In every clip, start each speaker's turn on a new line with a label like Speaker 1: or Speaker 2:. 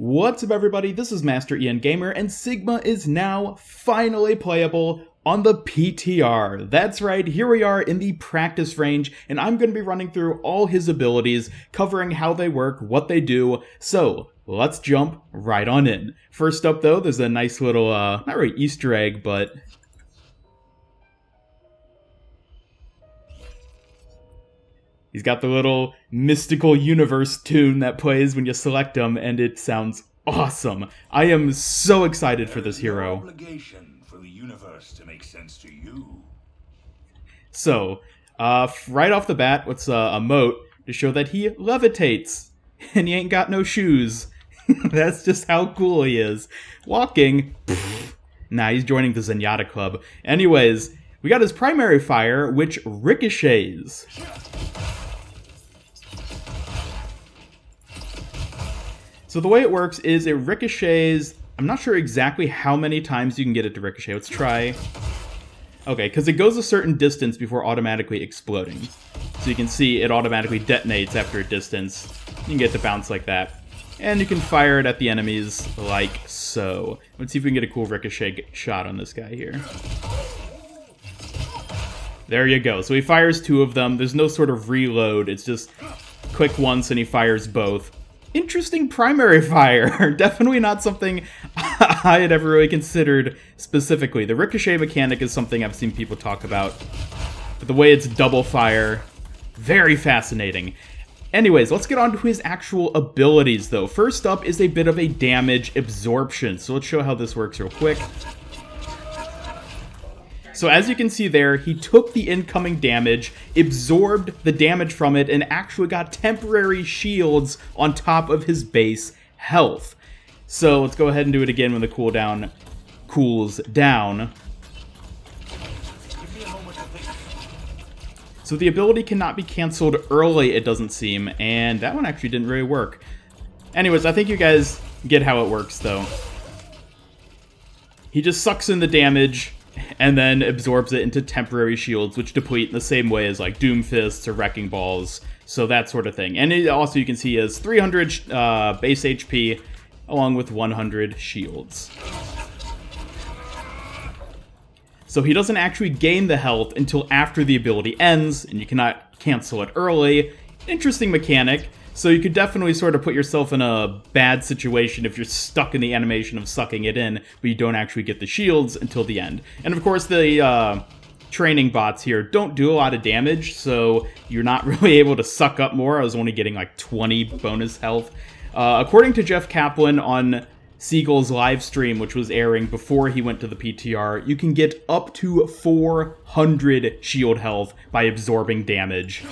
Speaker 1: What's up everybody, this is Master Ian Gamer, and Sigma is now finally playable on the PTR. That's right, here we are in the practice range, and I'm going to be running through all his abilities, covering how they work, what they do, so let's jump right on in. First up though, there's a nice little, not really Easter egg, but he's got the little mystical universe tune that plays when you select him, and it sounds awesome. I am so excited for this hero.
Speaker 2: Obligation for the universe to make sense to you.
Speaker 1: So, right off the bat, what's a moat to show that he levitates, and he ain't got no shoes. That's just how cool he is. Walking, nah, he's joining the Zenyatta Club. Anyways, we got his primary fire, which ricochets. So the way it works is it ricochets. I'm not sure exactly how many times you can get it to ricochet. Let's try. Okay, because it goes a certain distance before automatically exploding. So you can see it automatically detonates after a distance. You can get to bounce like that. And you can fire it at the enemies like so. Let's see if we can get a cool ricochet shot on this guy here. There you go. So he fires two of them. There's no sort of reload. It's just click once and he fires both. Interesting primary fire. Definitely not something I had ever really considered specifically. The ricochet mechanic is something I've seen people talk about. But the way it's double fire, very fascinating. Anyways, let's get on to his actual abilities though. First up is a bit of a damage absorption. So let's show how this works real quick. So as you can see there, he took the incoming damage, absorbed the damage from it, and actually got temporary shields on top of his base health. So let's go ahead and do it again when the cooldown cools down. So the ability cannot be canceled early, it doesn't seem, and that one actually didn't really work. Anyways, I think you guys get how it works though. He just sucks in the damage and then absorbs it into temporary shields, which deplete in the same way as like Doom Fists or Wrecking Balls, so that sort of thing. And it also, you can see, has 300 base HP along with 100 shields. So he doesn't actually gain the health until after the ability ends, and you cannot cancel it early. Interesting mechanic. So you could definitely sort of put yourself in a bad situation if you're stuck in the animation of sucking it in, but you don't actually get the shields until the end. And of course, the training bots here don't do a lot of damage, so you're not really able to suck up more. I was only getting like 20 bonus health. According to Jeff Kaplan on Siegel's live stream, which was airing before he went to the PTR, you can get up to 400 shield health by absorbing damage,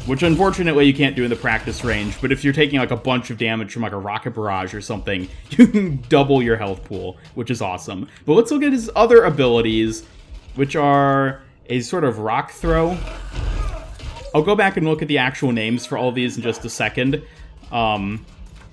Speaker 1: which unfortunately you can't do in the practice range, but if you're taking like a bunch of damage from like a rocket barrage or something, you can double your health pool, which is awesome. But let's look at his other abilities, which are a sort of rock throw. I'll go back and look at the actual names for all these in just a second.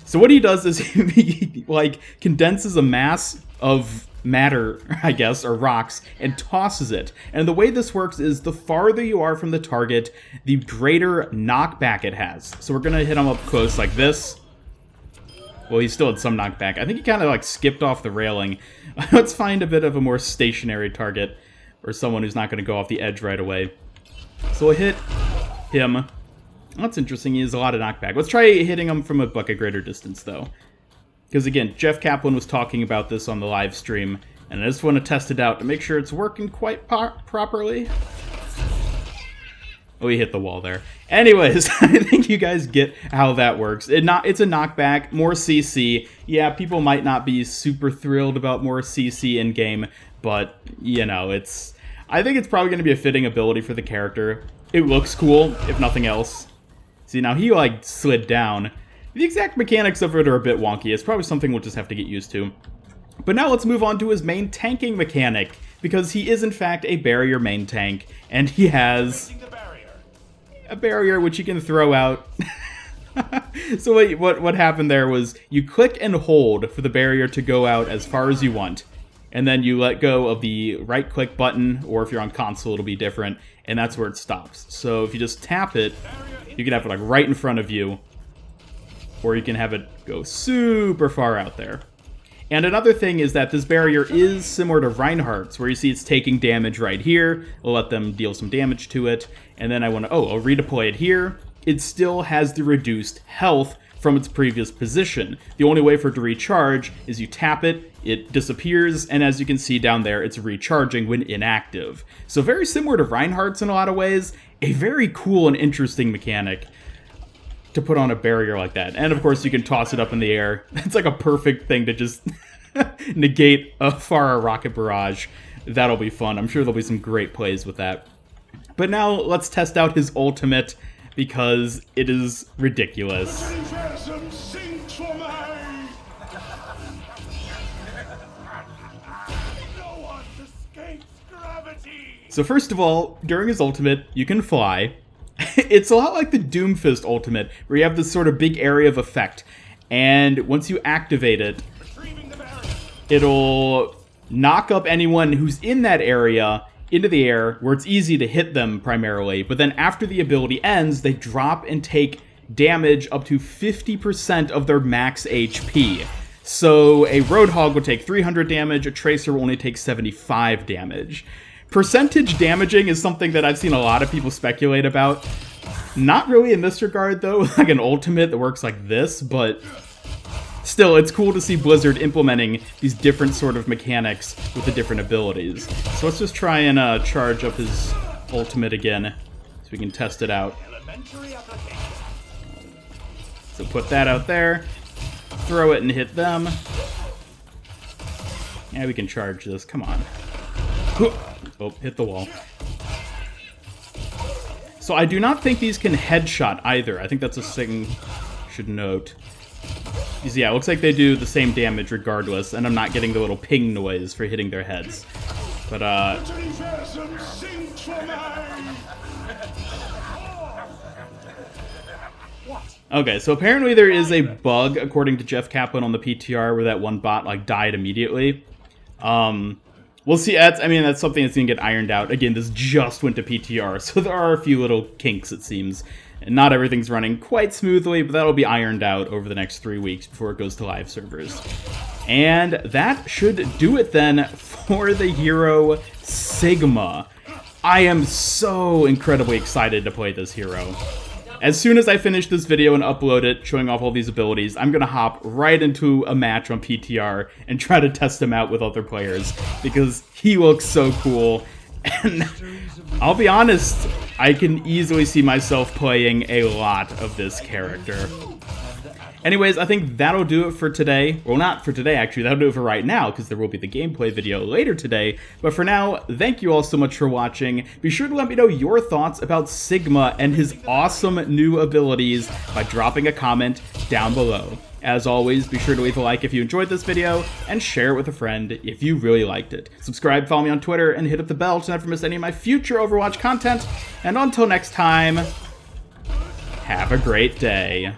Speaker 1: So what he does is he like condenses a mass of matter, I guess, or rocks, and tosses it. And the way this works is the farther you are from the target, the greater knockback it has. So we're gonna hit him up close like this. Well, he still had some knockback. I think he kind of like skipped off the railing. Let's find a bit of a more stationary target, or someone who's not gonna go off the edge right away. So we'll hit him. That's interesting, he has a lot of knockback. Let's try hitting him from a greater distance, though. Because again, Jeff Kaplan was talking about this on the live stream, and I just want to test it out to make sure it's working quite properly. Oh, he hit the wall there. Anyways, I think you guys get how that works. It's a knockback, more CC. Yeah, people might not be super thrilled about more CC in-game, but, you know, I think it's probably going to be a fitting ability for the character. It looks cool, if nothing else. See, now he, like, slid down. The exact mechanics of it are a bit wonky. It's probably something we'll just have to get used to. But now let's move on to his main tanking mechanic, because he is, in fact, a barrier main tank, and he has a barrier which you can throw out. So what happened there was you click and hold for the barrier to go out as far as you want. And then you let go of the right-click button, or if you're on console, it'll be different, and that's where it stops. So if you just tap it, you can have it like right in front of you, or you can have it go super far out there. And another thing is that this barrier is similar to Reinhardt's, where you see it's taking damage right here. I'll let them deal some damage to it. And then I'll redeploy it here. It still has the reduced health from its previous position. The only way for it to recharge is you tap it, it disappears, and as you can see down there, it's recharging when inactive. So very similar to Reinhardt's in a lot of ways. A very cool and interesting mechanic to put on a barrier like that. And of course you can toss it up in the air. It's like a perfect thing to just negate a far rocket barrage. That'll be fun. I'm sure there'll be some great plays with that. But now let's test out his ultimate, because it is ridiculous. So first of all, during his ultimate, you can fly. It's a lot like the Doomfist ultimate, where you have this sort of big area of effect, and once you activate it, it'll knock up anyone who's in that area into the air, where it's easy to hit them primarily, but then after the ability ends, they drop and take damage up to 50% of their max HP. So a Roadhog will take 300 damage, a Tracer will only take 75 damage. Percentage damaging is something that I've seen a lot of people speculate about. Not really in this regard, though, like an ultimate that works like this, but still, it's cool to see Blizzard implementing these different sort of mechanics with the different abilities. So let's just try and charge up his ultimate again, so we can test it out. So put that out there, throw it and hit them. Yeah, we can charge this, come on. Oh, hit the wall. So I do not think these can headshot either. I think that's a thing you should note. Because, yeah, it looks like they do the same damage regardless, and I'm not getting the little ping noise for hitting their heads. But, okay, so apparently there is a bug, according to Jeff Kaplan on the PTR, where that one bot, like, died immediately. We'll see. That's something that's going to get ironed out. Again, this just went to PTR, so there are a few little kinks, it seems. And not everything's running quite smoothly, but that'll be ironed out over the next 3 weeks before it goes to live servers. And that should do it then for the hero Sigma. I am so incredibly excited to play this hero. As soon as I finish this video and upload it, showing off all these abilities, I'm going to hop right into a match on PTR and try to test him out with other players, because he looks so cool. And I'll be honest, I can easily see myself playing a lot of this character. Anyways, I think that'll do it for today. Well, not for today, actually. That'll do it for right now, because there will be the gameplay video later today. But for now, thank you all so much for watching. Be sure to let me know your thoughts about Sigma and his awesome new abilities by dropping a comment down below. As always, be sure to leave a like if you enjoyed this video, and share it with a friend if you really liked it. Subscribe, follow me on Twitter, and hit up the bell to never miss any of my future Overwatch content. And until next time, have a great day.